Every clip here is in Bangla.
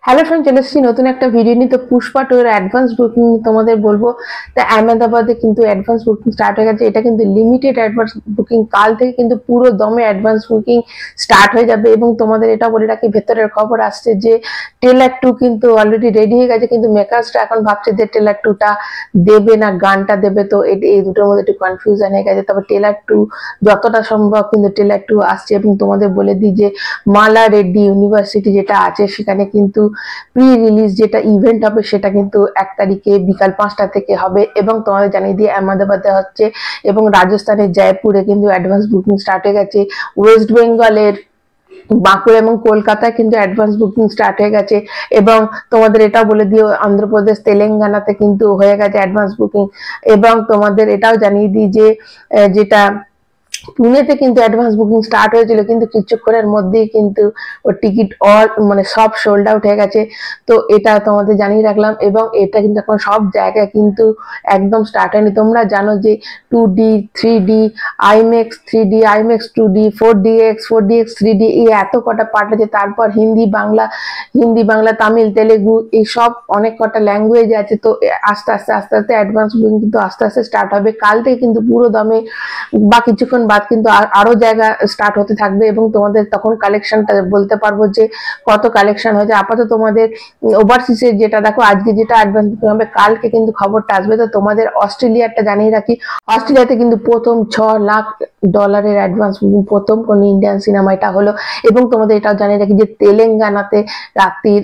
হ্যালো ফ্রেন্ড, চলে এসেছি নতুন একটা ভিডিও নিয়ে। তো পুষ্পা টু এর অ্যাডভান্স বুকিং তোমাদের বলবো। তো আহমেদাবাদে কিন্তু অ্যাডভান্স বুকিং স্টার্ট হয়ে গেছে। এটা কিন্তু লিমিটেড অ্যাডভান্স বুকিং, কাল থেকে কিন্তু পুরো দমে অ্যাডভান্স বুকিং স্টার্ট হয়ে যাবে। এবং তোমাদের এটা বলে রাখি, ভেতরের খবর আসছে যে টেলার 2 কিন্তু অলরেডি রেডি হয়ে গেছে, কিন্তু মেকার্সটা এখন ভাবছে যে টেলার 2টা দেবে না গানটা দেবে। তো এই দুটোর মধ্যে একটু কনফিউশন হয়ে গেছে। তবে টেলার 2 যতটা সম্ভব কিন্তু টেলার 2 আসছে। এবং তোমাদের বলে দিই যে মালা রেড্ডি ইউনিভার্সিটি যেটা আছে সেখানে কিন্তু প্রি রিলিজ যেটা ইভেন্ট হবে সেটা কিন্তু 1 তারিখে বিকাল 5টা থেকে হবে। এবং তোমাদের জানিয়ে দিয়ে আহমেদাবাদে হচ্ছে এবং রাজস্থানের জয়পুরে কিন্তু অ্যাডভান্স বুকিং স্টার্ট হয়ে গেছে। ওয়েস্ট বেঙ্গলের বাঁকুড়া এবং কলকাতায় কিন্তু অ্যাডভান্স বুকিং স্টার্ট হয়ে গেছে। এবং তোমাদের এটাও বলে দিও, অন্ধ্রপ্রদেশ তেলেঙ্গানাতে কিন্তু হয়ে গেছে অ্যাডভান্স বুকিং। এবং তোমাদের এটাও জানিয়ে দিই যে যেটা পুনেতে কিন্তু অ্যাডভান্স বুকিং স্টার্ট হয়েছিল, কিন্তু কিছুক্ষণের মধ্যেই কিন্তু ওর টিকিট মানে সব সোল্ড আউট হয়ে গেছে। তো এটা তোমাদের জানিয়ে রাখলাম। এবং এটা কিন্তু এখন সব জায়গায় কিন্তু একদম স্টার্ট হয়নি। তোমরা জানো যে 2D 3D IMAX 3D IMAX 2D 4DX 4DX 3D এই এত কটা পার্ট আছে। তারপর হিন্দি বাংলা তামিল তেলেগু এই সব অনেক কটা ল্যাঙ্গুয়েজ আছে। তো আস্তে আস্তে অ্যাডভান্স বুকিং কিন্তু আস্তে আস্তে স্টার্ট হবে। কাল থেকে কিন্তু পুরো দমে বা কিছুক্ষণ বাদ কিন্তু আরো জায়গা স্টার্ট হতে থাকবে। এবং তোমাদের তখন কালেকশনটা বলতে পারবো যে কত কালেকশন হয়েছে। আপাতত তোমাদের ওভারসিজের যেটা দেখো, আজকে যেটা অ্যাডভান্স বুকিং হবে, কালকে কিন্তু খবরটা আসবে। তো তোমাদের অস্ট্রেলিয়াটা জানিয়ে রাখি, অস্ট্রেলিয়াতে কিন্তু প্রথম $6 লাখ অ্যাডভান্স বুকিং প্রথম কোন ইন্ডিয়ান সিনেমা এটা হলো। এবং তোমাদের এটাও জানিয়ে রাখি যে তেলেঙ্গানাতে রাত্রির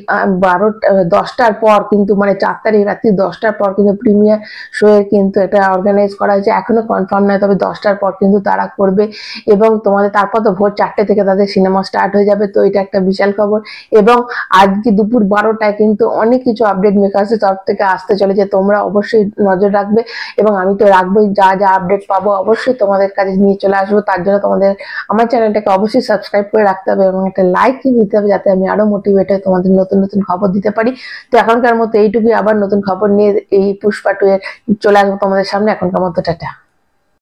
10টার পর কিন্তু, মানে 4 তারিখ রাত্রি 10টার পর কিন্তু প্রিমিয়ার শো এর কিন্তু এটা অর্গানাইজ করা হয়েছে। এখনো কনফার্ম নয়, তবে 10টার পর কিন্তু তারা করবে। এবং তোমাদের তারপর তো ভোর 4টে থেকে তাদের সিনেমা স্টার্ট হয়ে যাবে। তো এটা একটা বিশাল খবর। এবং আজকে দুপুর 12টায় কিন্তু অনেক কিছু আপডেট মেকার্সের তরফ থেকে আসতে চলেছে, তোমরা অবশ্যই নজর রাখবে। এবং আমি তো রাখবোই, যা যা আপডেট পাবো অবশ্যই তোমাদের কাছে নিয়ে চলে আসবো। তার জন্য তোমাদের আমার চ্যানেলটাকে অবশ্যই সাবস্ক্রাইব করে রাখতে হবে এবং একটা লাইক দিতে হবে, যাতে আমি আরো মোটিভেট হয়ে তোমাদের নতুন নতুন খবর দিতে পারি। তো এখনকার মতো এইটুকুই, আবার নতুন খবর নিয়ে এই পুষ্পা 2 এর চলে আসবো তোমাদের সামনে। এখনকার মতো টাটা।